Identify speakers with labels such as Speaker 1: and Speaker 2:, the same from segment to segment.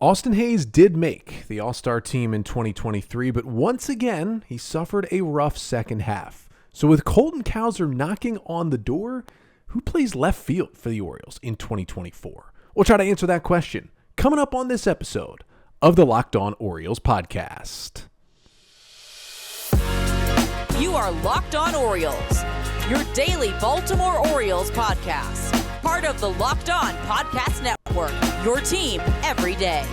Speaker 1: Austin Hays did make the All-Star team in 2023, but once again, he suffered a rough second half. So with Colton Cowser knocking on the door, who plays left field for the Orioles in 2024? We'll try to answer that question coming up on this episode of the Locked On Orioles podcast.
Speaker 2: You are Locked On Orioles, your daily Baltimore Orioles podcast. Part of the Locked On Podcast Network, your team every day.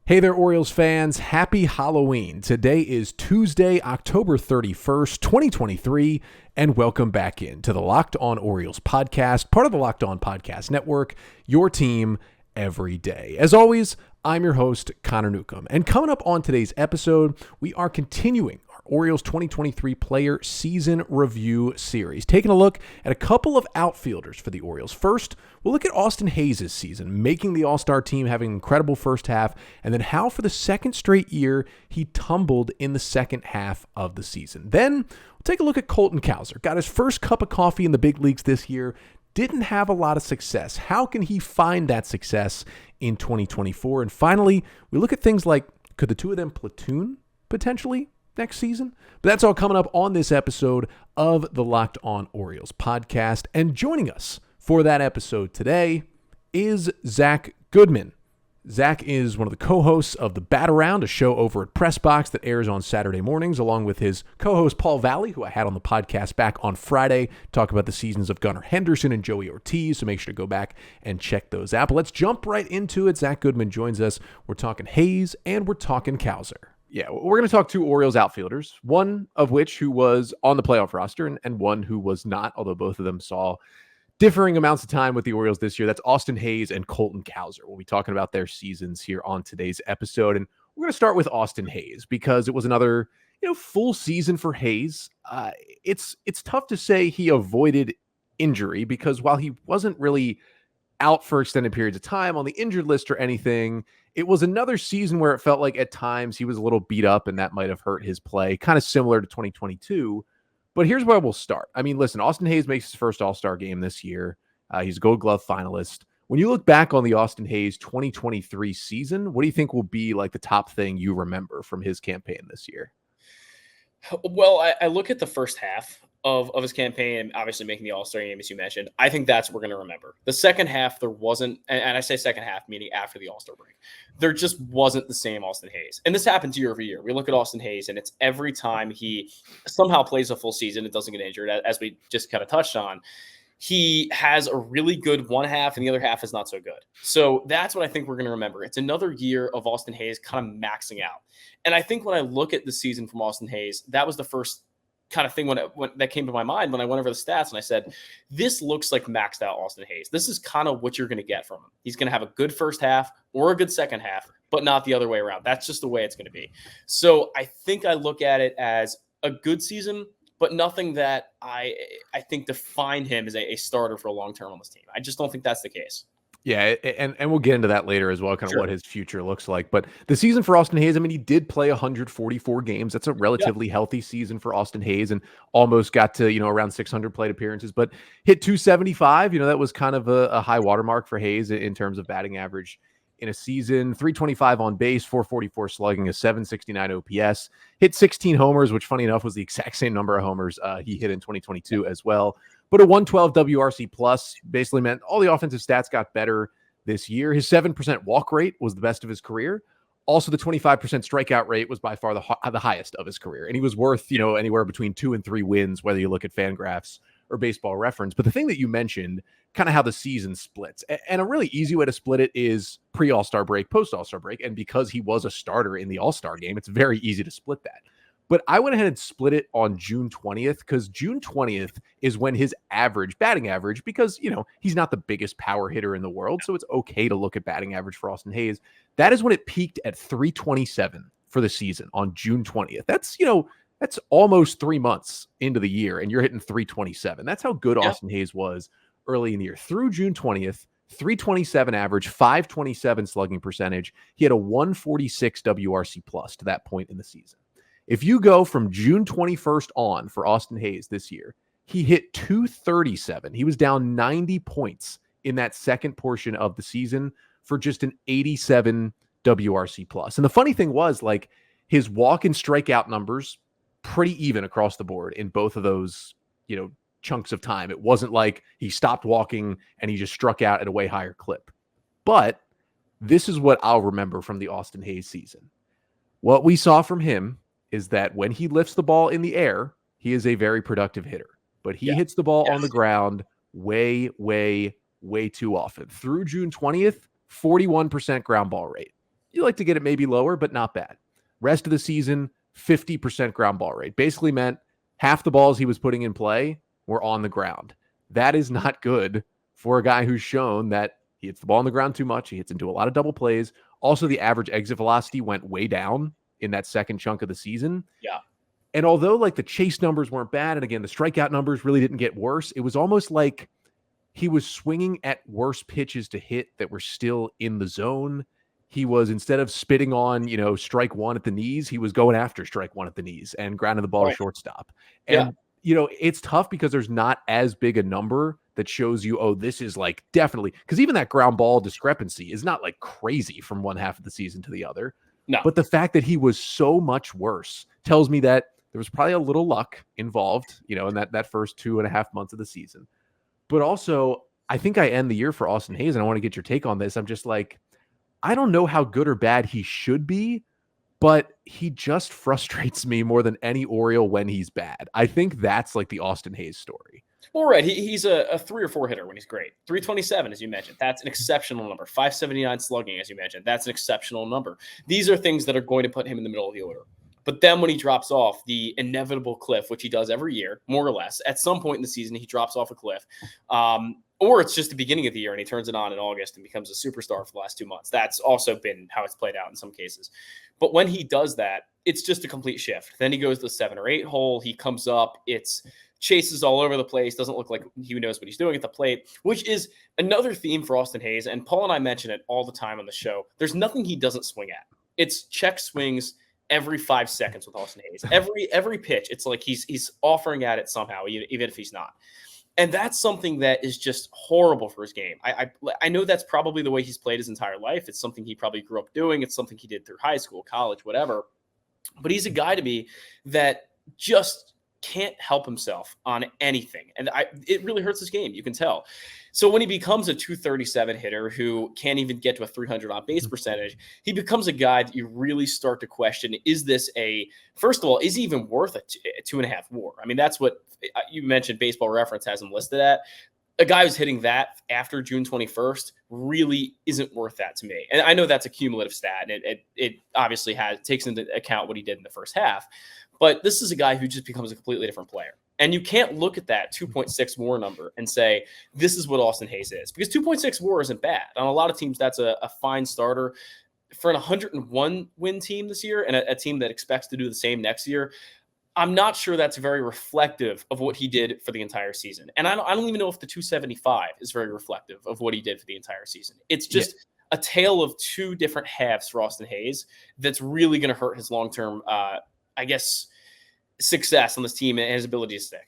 Speaker 1: Hey there, Orioles fans. Happy Halloween. Today is Tuesday, October 31st, 2023, and welcome back into the Locked On Orioles podcast, part of the Locked On Podcast Network, your team every day. As always, I'm your host, Connor Newcomb, and coming up on today's episode, we are continuing Orioles 2023 Player Season Review Series, taking a look at a couple of outfielders for the Orioles. First, we'll look at Austin Hays' season, making the All-Star team, having an incredible first half, and then how for the second straight year he tumbled in the second half of the season. Then, we'll take a look at Colton Cowser. Got his first cup of coffee in the big leagues this year, didn't have a lot of success. How can he find that success in 2024? And finally, we look at things like, could the two of them platoon potentially next season? But that's all coming up on this episode of the Locked On Orioles podcast. And joining us for that episode today is Zack Goodman. Zack is one of the co-hosts of the Bat Around, a show over at Pressbox that airs on Saturday mornings, along with his co-host Paul Valley, who I had on the podcast back on Friday, talk about the seasons of Gunnar Henderson and Joey Ortiz, so make sure to go back and check those out. But let's jump right into it. Zack Goodman joins us. We're talking Hays and we're talking Cowser. Yeah, we're going to talk two Orioles outfielders, one of which who was on the playoff roster and one who was not, although both of them saw differing amounts of time with the Orioles this year. That's Austin Hays and Colton Cowser. We'll be talking about their seasons here on today's episode. And we're going to start with Austin Hays because it was another, full season for Hays. It's tough to say he avoided injury because while he wasn't really out for extended periods of time on the injured list or anything, it was another season where it felt like at times he was a little beat up and that might have hurt his play, kind of similar to 2022. But here's where we'll start. I mean, listen, Austin Hays makes his first All-Star game this year. He's a Gold Glove finalist. When you look back on the Austin Hays 2023 season, what do you think will be like the top thing you remember from his campaign this year?
Speaker 3: Well, I look at the first half of his campaign and obviously making the All-Star game, as you mentioned. I think that's what we're going to remember. The second half, there wasn't, and I say second half, meaning after the All-Star break, there just wasn't the same Austin Hays. And this happens year over year. We look at Austin Hays, and it's every time he somehow plays a full season, it doesn't get injured, as we just kind of touched on. He has a really good one half, and the other half is not so good. So that's what I think we're going to remember. It's another year of Austin Hays kind of maxing out. And I think when I look at the season from Austin Hays, that was the first kind of thing when that came to my mind when I went over the stats and I said, this looks like maxed out Austin Hays. This is kind of what you're going to get from him. He's going to have a good first half or a good second half, but not the other way around. That's just the way it's going to be. So I think I look at it as a good season, but nothing that I think defined him as a starter for a long term on this team. I just don't think that's the case.
Speaker 1: Yeah, and we'll get into that later as well, kind of what his future looks like. But the season for Austin Hays, I mean, he did play 144 games. That's a relatively healthy season for Austin Hays and almost got to, around 600 plate appearances, but hit 275. That was kind of a high watermark for Hays in terms of batting average in a season. 325 on base, 444 slugging, a 769 OPS, hit 16 homers, which funny enough was the exact same number of homers he hit in 2022 as well. But a 112 WRC plus basically meant all the offensive stats got better this year. His 7% walk rate was the best of his career. Also, the 25% strikeout rate was by far the highest of his career. And he was worth, anywhere between 2 and 3 wins, whether you look at FanGraphs or Baseball Reference. But the thing that you mentioned, kind of how the season splits. And a really easy way to split it is pre-All-Star break, post-All-Star break. And because he was a starter in the All-Star game, it's very easy to split that. But I went ahead and split it on June 20th because June 20th is when his batting average, because, he's not the biggest power hitter in the world. So it's okay to look at batting average for Austin Hays. That is when it peaked at 327 for the season on June 20th. That's almost 3 months into the year and you're hitting 327. That's how good Austin Hays was early in the year. Through June 20th, 327 average, 527 slugging percentage. He had a 146 WRC plus to that point in the season. If you go from June 21st on for Austin Hays this year, he hit 237. He was down 90 points in that second portion of the season. for just an 87 WRC plus. And the funny thing was, like, his walk and strikeout numbers pretty even across the board in both of those, chunks of time. It wasn't like he stopped walking and he just struck out at a way higher clip. But this is what I'll remember from the Austin Hays season. What we saw from him is that when he lifts the ball in the air, he is a very productive hitter. But he hits the ball on the ground way, way, way too often. Through June 20th, 41% ground ball rate. You like to get it maybe lower, but not bad. Rest of the season, 50% ground ball rate. Basically meant half the balls he was putting in play were on the ground. That is not good for a guy who's shown that he hits the ball on the ground too much. He hits into a lot of double plays. Also, the average exit velocity went way down in that second chunk of the season.
Speaker 3: Yeah.
Speaker 1: And although like the chase numbers weren't bad, and again, the strikeout numbers really didn't get worse, it was almost like he was swinging at worse pitches to hit that were still in the zone. He was, instead of spitting on, strike one at the knees, he was going after strike one at the knees and grounding the ball to shortstop. And, it's tough because there's not as big a number that shows you, oh, this is like definitely, because even that ground ball discrepancy is not like crazy from one half of the season to the other.
Speaker 3: No.
Speaker 1: But the fact that he was so much worse tells me that there was probably a little luck involved, in that first 2.5 months of the season. But also, I think I end the year for Austin Hays, and I want to get your take on this. I'm just like, I don't know how good or bad he should be, but he just frustrates me more than any Oriole when he's bad. I think that's like the Austin Hays story.
Speaker 3: Well, right. He's a 3 or 4 hitter when he's great. 327, as you mentioned. That's an exceptional number. 579 slugging, as you mentioned. That's an exceptional number. These are things that are going to put him in the middle of the order. But then when he drops off the inevitable cliff, which he does every year, more or less, at some point in the season, he drops off a cliff. Or it's just the beginning of the year and he turns it on in August and becomes a superstar for the last 2 months. That's also been how it's played out in some cases. But when he does that, it's just a complete shift. Then he goes to the 7 or 8 hole. He comes up. It's chases all over the place. Doesn't look like he knows what he's doing at the plate, which is another theme for Austin Hays. And Paul and I mention it all the time on the show. There's nothing he doesn't swing at. It's check swings every 5 seconds with Austin Hays. Every pitch, it's like he's offering at it somehow, even if he's not. And that's something that is just horrible for his game. I know that's probably the way he's played his entire life. It's something he probably grew up doing. It's something he did through high school, college, whatever. But he's a guy to me that just can't help himself on anything. And it really hurts his game. You can tell. So when he becomes a 237 hitter who can't even get to a 300 on base percentage, he becomes a guy that you really start to question. Is this first of all, is he even worth a 2.5 WAR? I mean, that's what you mentioned. Baseball Reference has him listed at. A guy who's hitting that after June 21st really isn't worth that to me. And I know that's a cumulative stat, and it obviously takes into account what he did in the first half. But this is a guy who just becomes a completely different player. And you can't look at that 2.6 WAR number and say, this is what Austin Hays is. Because 2.6 WAR isn't bad. On a lot of teams, that's a fine starter. For an 101-win team this year and a team that expects to do the same next year, I'm not sure that's very reflective of what he did for the entire season. And I don't even know if the 275 is very reflective of what he did for the entire season. It's just a tale of two different halves for Austin Hays that's really going to hurt his long-term, success on this team and his ability to stick.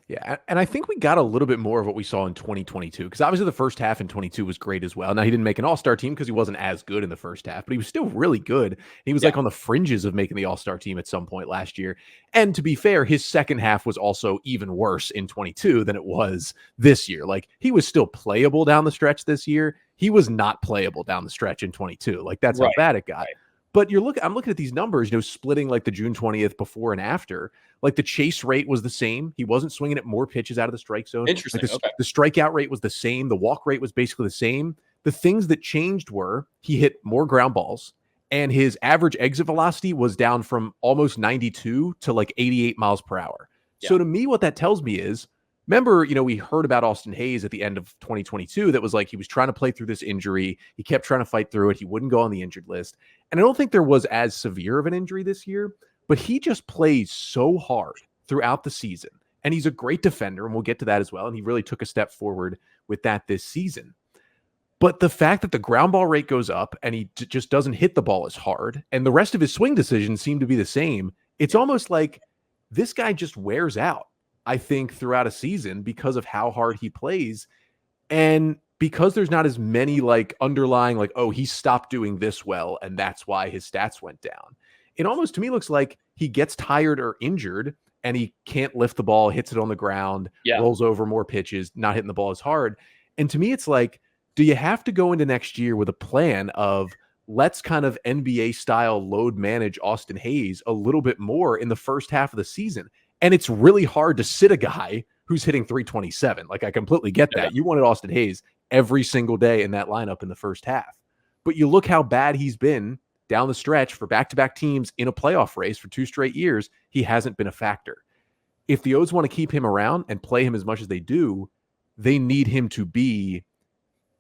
Speaker 1: Yeah, and I think we got a little bit more of what we saw in 2022, because obviously the first half in 22 was great as well. Now, he didn't make an all-star team because he wasn't as good in the first half, but he was still really good. He was like on the fringes of making the all-star team at some point last year. And to be fair, his second half was also even worse in 22 than it was this year. Like, he was still playable down the stretch this year. He was not playable down the stretch in 22. Like, that's how bad it got. Right. But I'm looking at these numbers, splitting like the June 20th before and after. Like, the chase rate was the same. He wasn't swinging at more pitches out of the strike zone.
Speaker 3: Interesting.
Speaker 1: Like the strikeout rate was the same. The walk rate was basically the same. The things that changed were he hit more ground balls, and his average exit velocity was down from almost 92 to like 88 miles per hour. Yeah. So to me, what that tells me is, remember, we heard about Austin Hays at the end of 2022 that was like he was trying to play through this injury. He kept trying to fight through it. He wouldn't go on the injured list. And I don't think there was as severe of an injury this year, but he just plays so hard throughout the season. And he's a great defender, and we'll get to that as well. And he really took a step forward with that this season. But the fact that the ground ball rate goes up and he just doesn't hit the ball as hard, and the rest of his swing decisions seem to be the same, it's almost like this guy just wears out, I think, throughout a season because of how hard he plays. And because there's not as many like underlying, like, oh, he stopped doing this well, and that's why his stats went down. It almost to me looks like he gets tired or injured and he can't lift the ball, hits it on the ground,
Speaker 3: Yeah.
Speaker 1: rolls over more pitches, not hitting the ball as hard. And to me, it's like, do you have to go into next year with a plan of let's kind of NBA style load manage Austin Hays a little bit more in the first half of the season? And it's really hard to sit a guy who's hitting 327. Like, I completely get that. You wanted Austin Hays every single day in that lineup in the first half. But you look how bad he's been down the stretch for back-to-back teams in a playoff race for 2 straight years. He hasn't been a factor. If the O's want to keep him around and play him as much as they do, they need him to be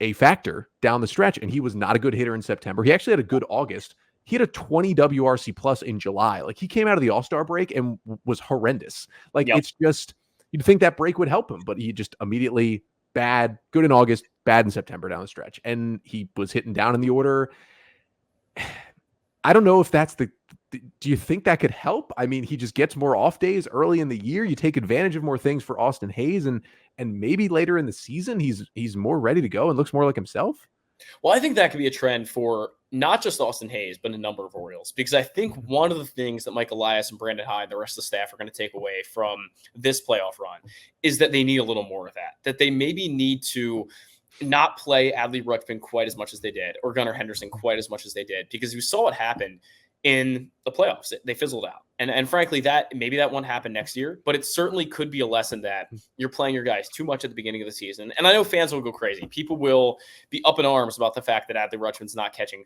Speaker 1: a factor down the stretch. And he was not a good hitter in September. He actually had a good August. He had a 20 WRC plus in July. Like, he came out of the All-Star break and was horrendous. Like, it's just, you'd think that break would help him, but he just immediately bad, good in August, bad in September down the stretch. And he was hitting down in the order. I don't know if that's do you think that could help? I mean, he just gets more off days early in the year. You take advantage of more things for Austin Hays, and maybe later in the season, he's more ready to go and looks more like himself.
Speaker 3: Well, I think that could be a trend for not just Austin Hays, but a number of Orioles, because I think one of the things that Mike Elias and Brandon Hyde and the rest of the staff are going to take away from this playoff run is that they need a little more of that they maybe need to not play Adley Rutschman quite as much as they did, or Gunnar Henderson quite as much as they did, because we saw what happened in the playoffs. They fizzled out. And frankly, that maybe that won't happen next year, but it certainly could be a lesson that you're playing your guys too much at the beginning of the season. And I know fans will go crazy. People will be up in arms about the fact that Adley Rutschman's not catching,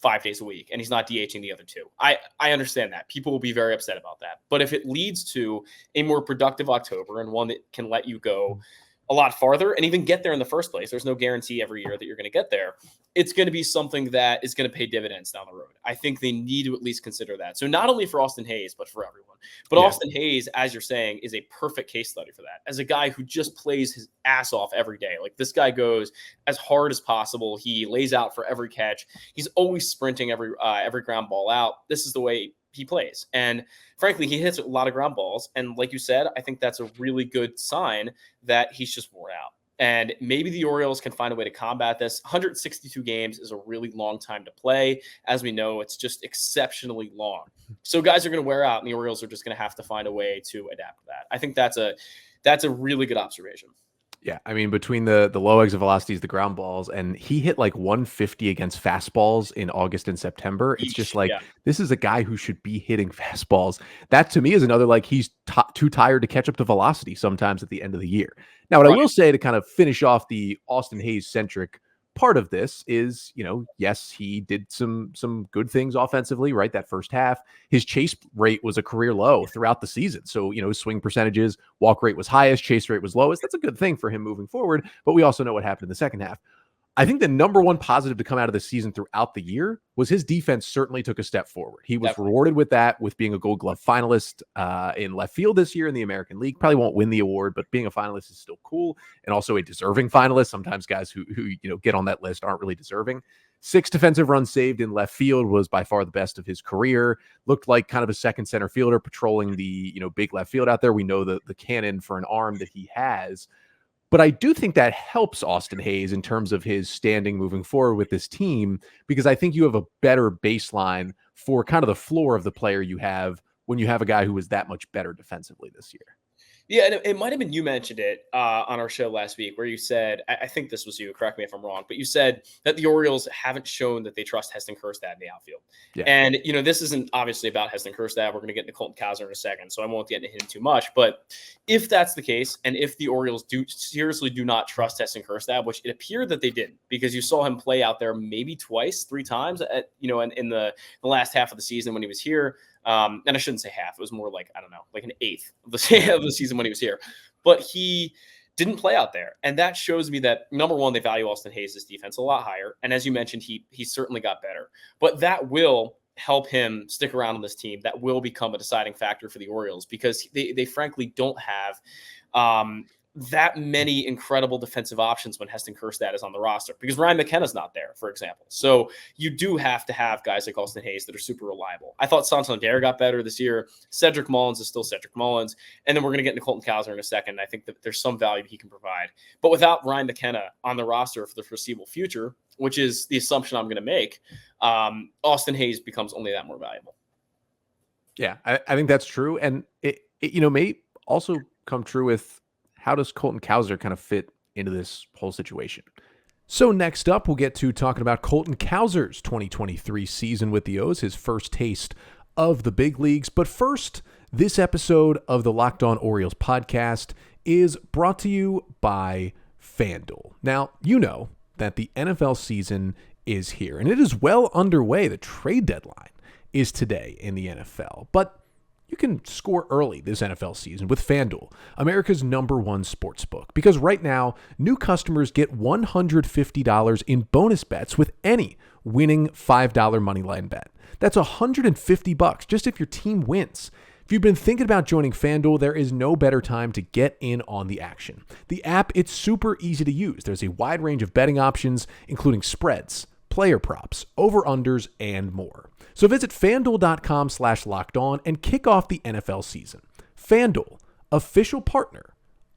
Speaker 3: 5 days a week and he's not DHing the other 2. I understand that. People will be very upset about that. But if it leads to a more productive October and one that can let you go a lot farther and even get there in the first place, there's no guarantee every year that you're going to get there. It's going to be something that is going to pay dividends down the road. I think they need to at least consider that. So not only for Austin Hays, but for everyone. But Austin Hays, as you're saying, is a perfect case study for that. As a guy who just plays his ass off every day. Like, this guy goes as hard as possible. He lays out for every catch. He's always sprinting every ground ball out. This is the way he plays. And frankly, he hits a lot of ground balls. And like you said, I think that's a really good sign that he's just worn out. And maybe the Orioles can find a way to combat this. 162 games is a really long time to play. As we know, it's just exceptionally long. So guys are going to wear out, and the Orioles are just going to have to find a way to adapt to that. I think that's a really good observation.
Speaker 1: Yeah, I mean, between the low exit velocities, the ground balls, and he hit like 150 against fastballs in August and September. It's just like, this is a guy who should be hitting fastballs. That to me is another, like, he's too tired to catch up to velocity sometimes at the end of the year. Now, what I will say to kind of finish off the Austin Hays centric part of this is, yes, he did some good things offensively, right? That first half, his chase rate was a career low throughout the season. So, swing percentages, walk rate was highest, chase rate was lowest. That's a good thing for him moving forward. But we also know what happened in the second half. I think the number one positive to come out of the season throughout the year was his defense certainly took a step forward. He was rewarded with that, with being a Gold Glove finalist in left field this year in the American League. Probably won't win the award, but being a finalist is still cool, and also a deserving finalist. Sometimes guys who get on that list aren't really deserving. 6 defensive runs saved in left field was by far the best of his career. Looked like kind of a second center fielder patrolling the big left field out there. We know the cannon for an arm that he has. But I do think that helps Austin Hays in terms of his standing moving forward with this team, because I think you have a better baseline for kind of the floor of the player you have when you have a guy who is that much better defensively this year.
Speaker 3: Yeah, and it might have been you mentioned it on our show last week, where you said, I think this was you, correct me if I'm wrong, but you said that the Orioles haven't shown that they trust Heston Kjerstad in the outfield. Yeah. And, this isn't obviously about Heston Kjerstad. We're going to get into Colton Cowser in a second, so I won't get into him too much. But if that's the case, and if the Orioles seriously do not trust Heston Kjerstad, which it appeared that they didn't, because you saw him play out there maybe 3 times in the last half of the season when he was here. And I shouldn't say half. It was more like, I don't know, like an eighth of the season when he was here. But he didn't play out there. And that shows me that, number one, they value Austin Hays' defense a lot higher. And as you mentioned, he certainly got better. But that will help him stick around on this team. That will become a deciding factor for the Orioles, because they frankly don't have that many incredible defensive options when Heston Kjerstad is on the roster, because Ryan McKenna's not there, for example. So you do have to have guys like Austin Hays that are super reliable. I thought Santander got better this year. Cedric Mullins is still Cedric Mullins. And then we're going to get into Colton Cowser in a second. I think that there's some value he can provide. But without Ryan McKenna on the roster for the foreseeable future, which is the assumption I'm going to make, Austin Hays becomes only that more valuable.
Speaker 1: Yeah, I think that's true. And it may also come true with how does Colton Cowser kind of fit into this whole situation. So next up, we'll get to talking about Colton Cowser's 2023 season with the O's, his first taste of the big leagues. But first, this episode of the Locked On Orioles podcast is brought to you by FanDuel. Now, you know that the NFL season is here, and it is well underway. The trade deadline is today in the NFL, but you can score early this NFL season with FanDuel, America's #1 sportsbook, because right now, new customers get $150 in bonus bets with any winning $5 moneyline bet. That's $150 just if your team wins. If you've been thinking about joining FanDuel, there is no better time to get in on the action. The app, it's super easy to use. There's a wide range of betting options, including spreads, player props, over-unders, and more. So visit FanDuel.com/lockedon and kick off the NFL season. FanDuel, official partner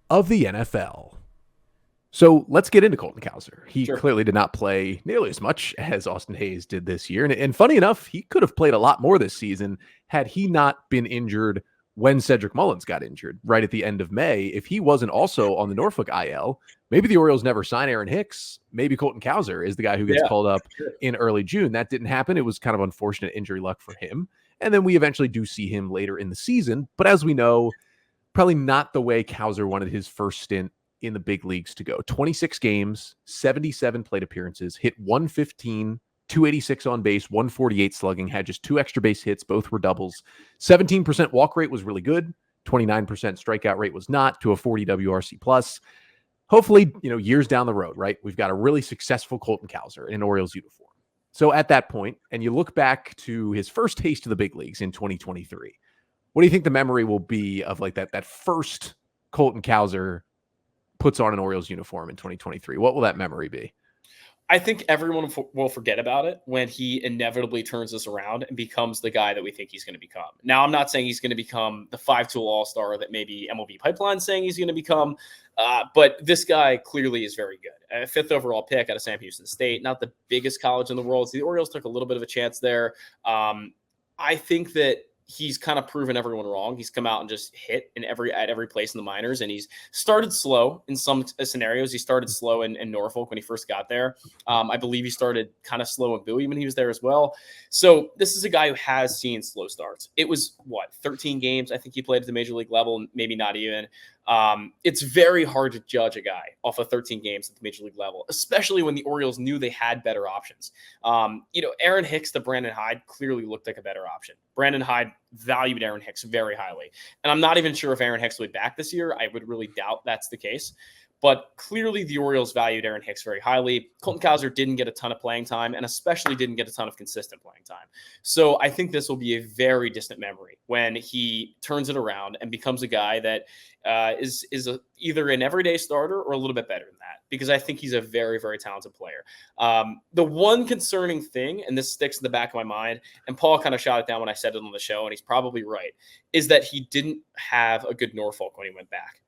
Speaker 1: of the NFL. So let's get into Colton Cowser. He clearly did not play nearly as much as Austin Hays did this year. And funny enough, he could have played a lot more this season had he not been injured when Cedric Mullins got injured right at the end of May. If he wasn't also on the Norfolk IL, maybe the Orioles never sign Aaron Hicks. Maybe Colton Cowser is the guy who gets called up in early June. That didn't happen. It was kind of unfortunate injury luck for him. And then we eventually do see him later in the season. But as we know, probably not the way Cowser wanted his first stint in the big leagues to go. 26 games, 77 plate appearances, hit 115, 286 on base, 148 slugging, had just 2 extra base hits. Both were doubles. 17% walk rate was really good. 29% strikeout rate was not, to a 40 WRC plus. Hopefully, years down the road, right? We've got a really successful Colton Cowser in an Orioles uniform. So at that point, and you look back to his first taste of the big leagues in 2023, what do you think the memory will be of like that first Colton Cowser puts on an Orioles uniform in 2023? What will that memory be?
Speaker 3: I think everyone will forget about it when he inevitably turns this around and becomes the guy that we think he's going to become. Now, I'm not saying he's going to become the 5-tool all-star that maybe MLB Pipeline saying he's going to become, but this guy clearly is very good. A 5th overall pick out of Sam Houston State, not the biggest college in the world. So the Orioles took a little bit of a chance there. I think that he's kind of proven everyone wrong. He's come out and just hit at every place in the minors, and he's started slow in some scenarios. He started slow in Norfolk when he first got there. I believe he started kind of slow in Bowie when he was there as well. So this is a guy who has seen slow starts. It was 13 games I think he played at the major league level, maybe not even. It's very hard to judge a guy off of 13 games at the major league level, especially when the Orioles knew they had better options. Aaron Hicks to Brandon Hyde clearly looked like a better option. Brandon Hyde valued Aaron Hicks very highly. And I'm not even sure if Aaron Hicks will be back this year. I would really doubt that's the case. But clearly the Orioles valued Aaron Hicks very highly. Colton Cowser didn't get a ton of playing time, and especially didn't get a ton of consistent playing time. So I think this will be a very distant memory when he turns it around and becomes a guy that is either an everyday starter or a little bit better than that, because I think he's a very, very talented player. The one concerning thing, and this sticks in the back of my mind, and Paul kind of shot it down when I said it on the show, and he's probably right, is that he didn't have a good Norfolk when he went back.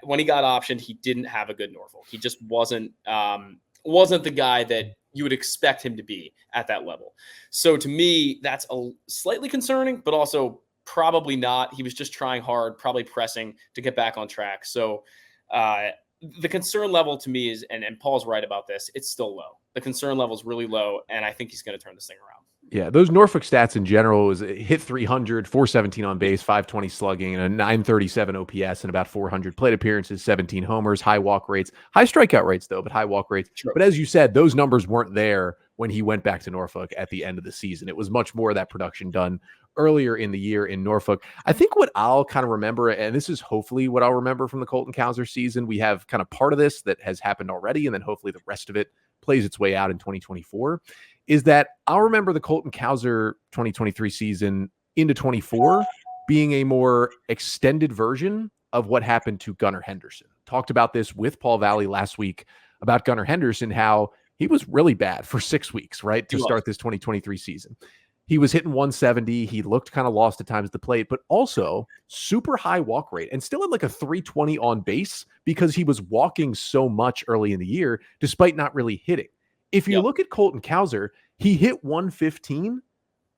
Speaker 3: When he got optioned, he didn't have a good Norfolk. He just wasn't the guy that you would expect him to be at that level. So to me, that's a slightly concerning, but also probably not. He was just trying hard, probably pressing to get back on track. So the concern level to me is, and Paul's right about this, it's still low. The concern level is really low, and I think he's going to turn this thing around.
Speaker 1: Yeah, those Norfolk stats in general was hit 300, 417 on base, 520 slugging, and a 937 OPS, and about 400 plate appearances, 17 homers, high walk rates, high strikeout rates though, but high walk rates. Sure. But as you said, those numbers weren't there when he went back to Norfolk at the end of the season. It was much more of that production done earlier in the year in Norfolk. I think what I'll kind of remember, and this is hopefully what I'll remember from the Colton Cowser season, we have kind of part of this that has happened already, and then hopefully the rest of it plays its way out in 2024, is that I'll remember the Colton Cowser 2023 season into 24 being a more extended version of what happened to Gunnar Henderson. Talked about this with Paul Valley last week about Gunnar Henderson, how he was really bad for 6 weeks, right, to start this 2023 season. He was hitting 170. He looked kind of lost at times at the plate, but also super high walk rate and still had like a 320 on base because he was walking so much early in the year, despite not really hitting. If you look at Colton Cowser, he hit 115,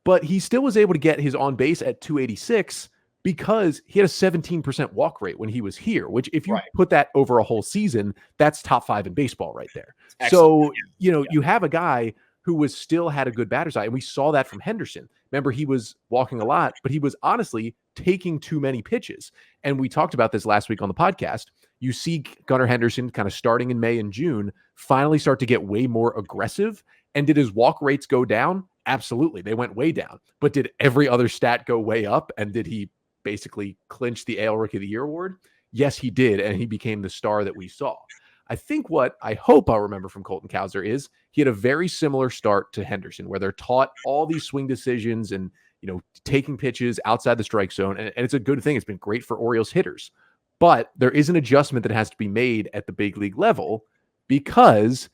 Speaker 1: but he still was able to get his on base at 286 because he had a 17% walk rate when he was here, which if you put that over a whole season, that's top 5 in baseball right there. Excellent. So, you have a guy who still had a good batter's eye. And we saw that from Henderson. Remember, he was walking a lot, but he was honestly taking too many pitches. And we talked about this last week on the podcast. You see Gunnar Henderson kind of starting in May and June, finally start to get way more aggressive. And did his walk rates go down? Absolutely. They went way down. But did every other stat go way up? And did he basically clinch the AL Rookie of the Year award? Yes, he did. And he became the star that we saw. I think what I hope I'll remember from Colton Cowser is he had a very similar start to Henderson, where they're taught all these swing decisions and, taking pitches outside the strike zone. And it's a good thing. It's been great for Orioles hitters. But there is an adjustment that has to be made at the big league level because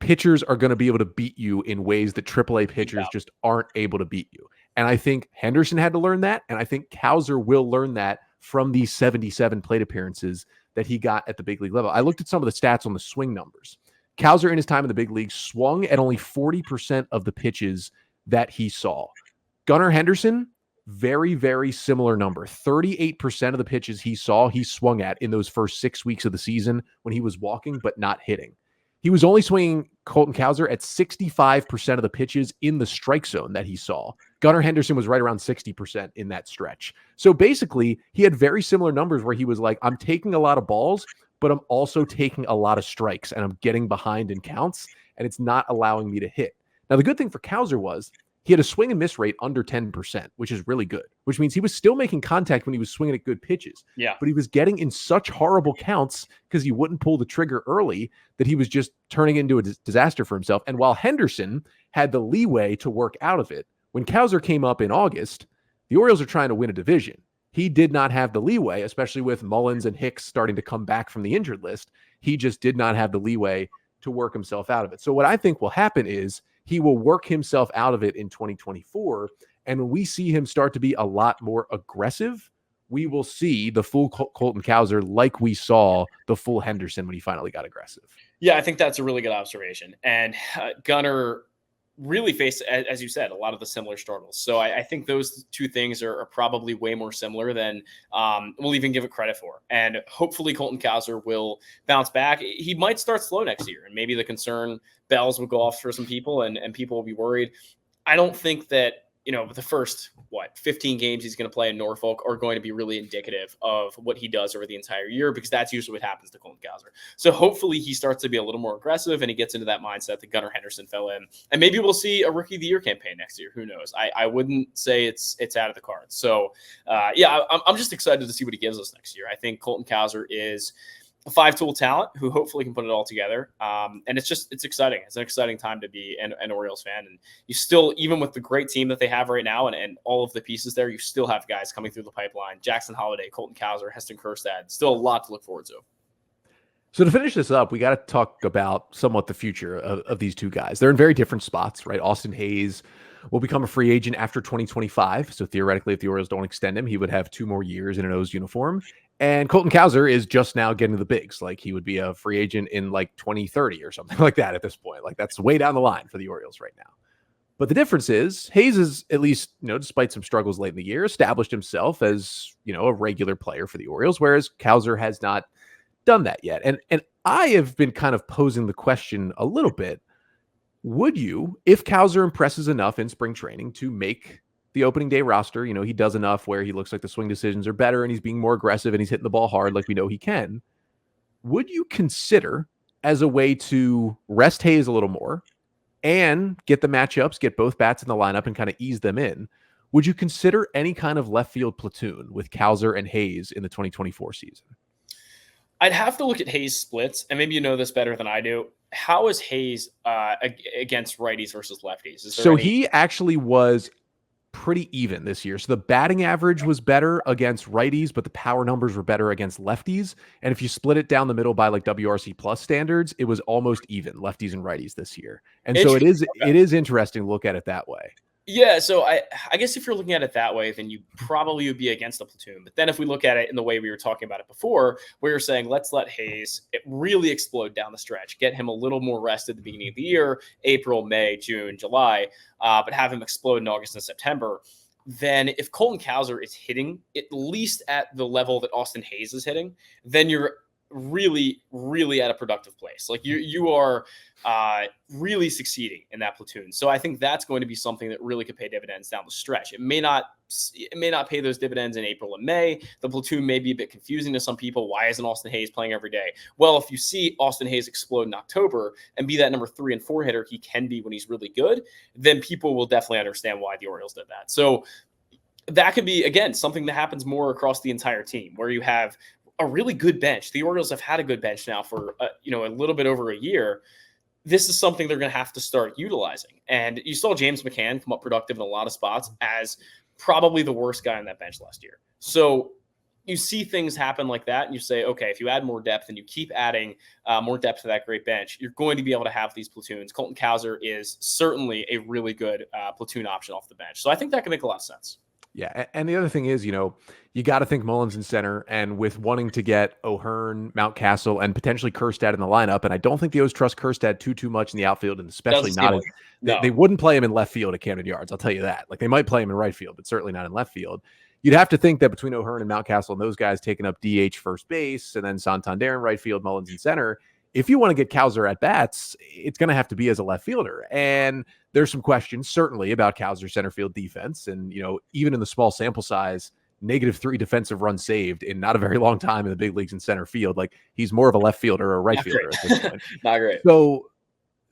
Speaker 1: pitchers are going to be able to beat you in ways that AAA pitchers just aren't able to beat you. And I think Henderson had to learn that. And I think Cowser will learn that from these 77 plate appearances that he got at the big league level. I looked at some of the stats on the swing numbers. Cowser in his time in the big league swung at only 40% of the pitches that he saw. Gunnar Henderson, very, very similar number. 38% of the pitches he saw, he swung at in those first 6 weeks of the season when he was walking but not hitting. He was only swinging Colton Cowser at 65% of the pitches in the strike zone that he saw. Gunnar Henderson was right around 60% in that stretch. So basically, he had very similar numbers where he was like, I'm taking a lot of balls, but I'm also taking a lot of strikes, and I'm getting behind in counts, and it's not allowing me to hit. Now, the good thing for Cowser was he had a swing and miss rate under 10%, which is really good, which means he was still making contact when he was swinging at good pitches. Yeah. But he was getting in such horrible counts because he wouldn't pull the trigger early that he was just turning into a disaster for himself. And while Henderson had the leeway to work out of it, when Cowser came up in August, the Orioles are trying to win a division. He did not have the leeway, especially with Mullins and Hicks starting to come back from the injured list. He just did not have the leeway to work himself out of it. So what I think will happen is he will work himself out of it in 2024. And when we see him start to be a lot more aggressive, we will see the full Colton Cowser like we saw the full Henderson when he finally got aggressive.
Speaker 3: Yeah, I think that's a really good observation. And Gunnar really faced, as you said, a lot of the similar struggles. So I think those two things are probably way more similar than we'll even give it credit for. And hopefully Colton Cowser will bounce back. He might start slow next year, and maybe the concern bells will go off for some people and people will be worried. I don't think that, the first, 15 games he's going to play in Norfolk are going to be really indicative of what he does over the entire year, because that's usually what happens to Colton Cowser. So hopefully he starts to be a little more aggressive and he gets into that mindset that Gunnar Henderson fell in. And maybe we'll see a Rookie of the Year campaign next year. Who knows? I wouldn't say it's out of the cards. So, I'm just excited to see what he gives us next year. I think Colton Cowser is a 5-tool talent who hopefully can put it all together. And it's exciting. It's an exciting time to be an Orioles fan. And you still, even with the great team that they have right now and all of the pieces there, you still have guys coming through the pipeline. Jackson Holliday, Colton Cowser, Heston Kjerstad, still a lot to look forward to.
Speaker 1: So to finish this up, we got to talk about somewhat the future of these two guys. They're in very different spots, right? Austin Hays will become a free agent after 2025. So theoretically, if the Orioles don't extend him, he would have 2 more years in an O's uniform. And Colton Cowser is just now getting to the bigs. Like, he would be a free agent in like 2030 or something like that at this point. Like, that's way down the line for the Orioles right now. But the difference is Hays is, at least, despite some struggles late in the year, established himself as, a regular player for the Orioles, whereas Cowser has not done that yet. And I have been kind of posing the question a little bit. Would you, if Cowser impresses enough in spring training to make the opening day roster, he does enough where he looks like the swing decisions are better and he's being more aggressive and he's hitting the ball hard like we know he can, would you consider, as a way to rest Hays a little more and get the matchups, get both bats in the lineup and kind of ease them in, would you consider any kind of left field platoon with Cowser and Hays in the 2024 season?
Speaker 3: I'd have to look at Hays' splits, and maybe you know this better than I do. How is Hays against righties versus lefties?
Speaker 1: So he actually was pretty even this year. So the batting average was better against righties, but the power numbers were better against lefties. And if you split it down the middle by like WRC plus standards, it was almost even, lefties and righties this year. And so it is interesting to look at it that way.
Speaker 3: Yeah, so I guess if you're looking at it that way, then you probably would be against the platoon. But then if we look at it in the way we were talking about it before, where you're saying, let's let Hays really explode down the stretch, get him a little more rest at the beginning of the year, April, May, June, July, but have him explode in August and September. Then if Colton Cowser is hitting at least at the level that Austin Hays is hitting, then you're really, really at a productive place. Like you are really succeeding in that platoon. So I think that's going to be something that really could pay dividends down the stretch. It may not pay those dividends in April and May. The platoon may be a bit confusing to some people. Why isn't Austin Hays playing every day? Well, if you see Austin Hays explode in October and be that number 3 and 4 hitter he can be when he's really good, then people will definitely understand why the Orioles did that. So that could be, again, something that happens more across the entire team, where you have a really good bench. The Orioles have had a good bench now for a little bit over a year. This is something they're going to have to start utilizing. And you saw James McCann come up productive in a lot of spots as probably the worst guy on that bench last year. So you see things happen like that, and you say, okay, if you add more depth and you keep adding more depth to that great bench, you're going to be able to have these platoons. Colton Cowser is certainly a really good platoon option off the bench. So I think that can make a lot of sense.
Speaker 1: Yeah, and the other thing is, you got to think Mullins in center, and with wanting to get O'Hearn, Mountcastle, and potentially Kjerstad in the lineup, and I don't think the O's trust Kjerstad too much in the outfield, and especially they wouldn't play him in left field at Camden Yards, I'll tell you that. Like, they might play him in right field, but certainly not in left field. You'd have to think that between O'Hearn and Mountcastle and those guys taking up DH first base, and then Santander in right field, Mullins in center, if you want to get Cowser at bats, it's going to have to be as a left fielder. And there's some questions certainly about Cowser's center field defense. And, even in the small sample size, -3 defensive runs saved in not a very long time in the big leagues in center field. Like, he's more of a left fielder or a right fielder at this point.
Speaker 3: Not great.
Speaker 1: So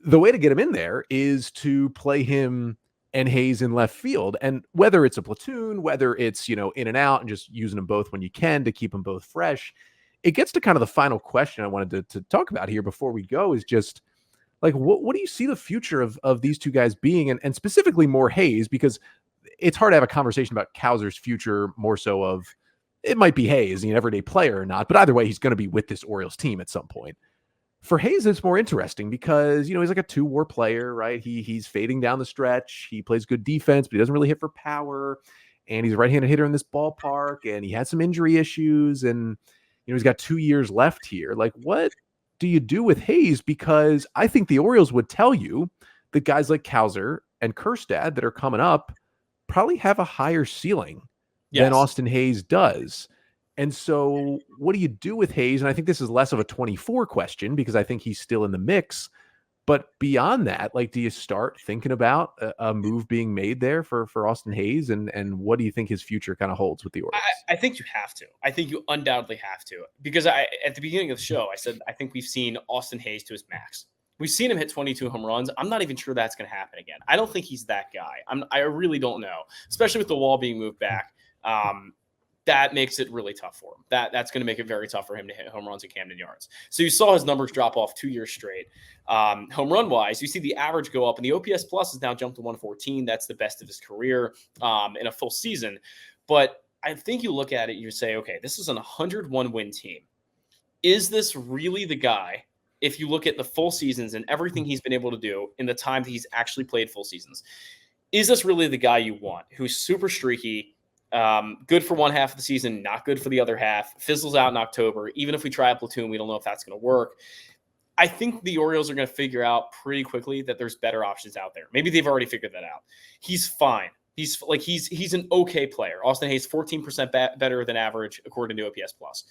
Speaker 1: the way to get him in there is to play him and Hays in left field. And whether it's a platoon, whether it's, in and out and just using them both when you can to keep them both fresh, it gets to kind of the final question I wanted to talk about here before we go is just like, what do you see the future of these two guys being, and specifically more Hays, because it's hard to have a conversation about Cowser's future more so of it might be Hays, an everyday player or not, but either way, he's going to be with this Orioles team at some point. For Hays, it's more interesting because, he's like a 2-WAR player, right? He's fading down the stretch. He plays good defense, but he doesn't really hit for power. And he's a right-handed hitter in this ballpark, and he had some injury issues, and he's got 2 years left here. Like, what do you do with Hays? Because I think the Orioles would tell you that guys like Cowser and Kjerstad that are coming up probably have a higher ceiling than Austin Hays does. And so what do you do with Hays? And I think this is less of a 24 question because I think he's still in the mix. But beyond that, like, do you start thinking about a move being made there for Austin Hays? And what do you think his future kind of holds with the Orioles?
Speaker 3: I think you have to. I think you undoubtedly have to. Because at the beginning of the show, I said I think we've seen Austin Hays to his max. We've seen him hit 22 home runs. I'm not even sure that's going to happen again. I don't think he's that guy. I really don't know, especially with the wall being moved back. That makes it really tough for him. That's going to make it very tough for him to hit home runs at Camden Yards. So you saw his numbers drop off 2 years straight. Home run wise, you see the average go up, and the OPS plus has now jumped to 114. That's the best of his career in a full season. But I think you look at it, you say, okay, this is an 101 win team. Is this really the guy? If you look at the full seasons and everything he's been able to do in the time that he's actually played full seasons, is this really the guy you want? Who's super streaky, good for one half of the season, not good for the other half, fizzles out in October. Even if we try a platoon, we don't know if that's going to work. I think the Orioles are going to figure out pretty quickly that there's better options out there. Maybe they've already figured that out. He's fine. He's an okay player. Austin Hays, 14% better than average according to OPS plus.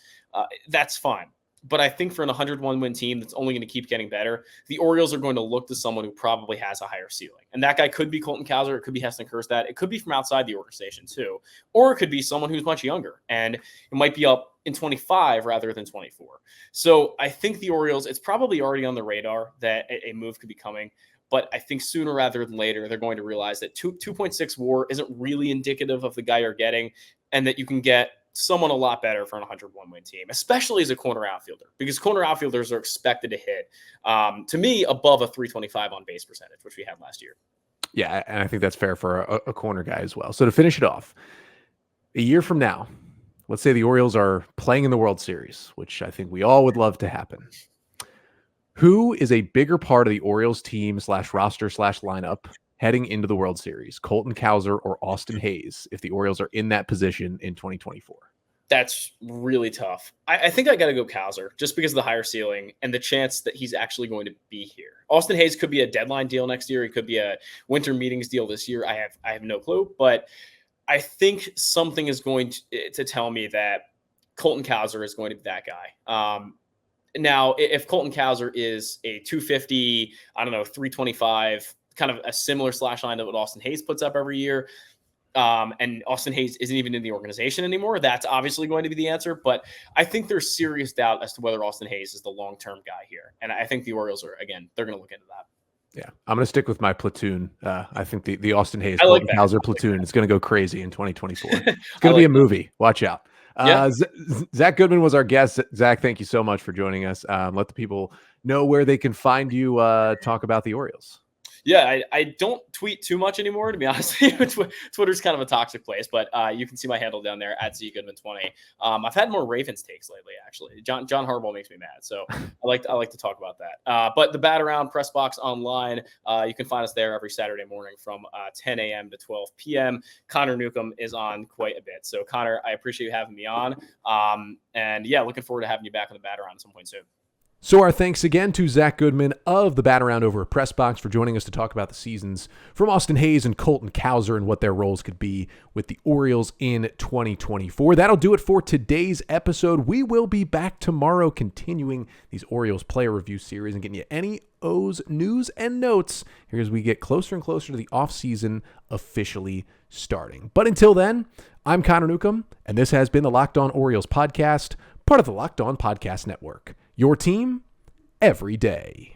Speaker 3: That's fine. But I think for an 101 win team that's only going to keep getting better, the Orioles are going to look to someone who probably has a higher ceiling. And that guy could be Colton Cowser. It could be Hays Kjerstad. It could be from outside the organization too. Or it could be someone who's much younger and it might be up in 25 rather than 24. So I think the Orioles, it's probably already on the radar that a move could be coming. But I think sooner rather than later, they're going to realize that 2.6 WAR isn't really indicative of the guy you're getting, and that you can get someone a lot better for an 101 win team, especially as a corner outfielder, because corner outfielders are expected to hit, to me, above a 325 on base percentage, which we had last year.
Speaker 1: Yeah, and I think that's fair for a corner guy as well. So to finish it off, a year from now, let's say the Orioles are playing in the World Series, which I think we all would love to happen. Who is a bigger part of the Orioles team /roster/lineup heading into the World Series, Colton Cowser or Austin Hays, if the Orioles are in that position in 2024?
Speaker 3: That's really tough. I think I got to go Cowser just because of the higher ceiling and the chance that he's actually going to be here. Austin Hays could be a deadline deal next year. It could be a winter meetings deal this year. I have no clue, but I think something is going to tell me that Colton Cowser is going to be that guy. Now, if Colton Cowser is a 250, 325, kind of a similar slash line to what Austin Hays puts up every year, and Austin Hays isn't even in the organization anymore, that's obviously going to be the answer. But I think there's serious doubt as to whether Austin Hays is the long-term guy here. And I think the Orioles are, again, they're going to look into that.
Speaker 1: Yeah, I'm going to stick with my platoon. I think the Austin Hays Colton Cowser platoon is going to go crazy in 2024. It's going to be a movie. Watch out. Zack Goodman was our guest. Zack, thank you so much for joining us. Let the people know where they can find you, talk about the Orioles.
Speaker 3: Yeah, I don't tweet too much anymore, to be honest. Twitter's kind of a toxic place, but you can see my handle down there at @ZGoodman20. I've had more Ravens takes lately, actually. John Harbaugh makes me mad, so I like to talk about that. But the Bat Around Press Box online, you can find us there every Saturday morning from 10 a.m. to 12 p.m. Connor Newcomb is on quite a bit. So, Connor, I appreciate you having me on. And yeah, looking forward to having you back on the Bat Around at some point soon.
Speaker 1: So our thanks again to Zack Goodman of the Bat Around over at Pressbox for joining us to talk about the seasons from Austin Hays and Colton Cowser and what their roles could be with the Orioles in 2024. That'll do it for today's episode. We will be back tomorrow continuing these Orioles player review series and getting you any O's news and notes here as we get closer and closer to the offseason officially starting. But until then, I'm Connor Newcomb, and this has been the Locked On Orioles podcast, part of the Locked On Podcast Network. Your team every day.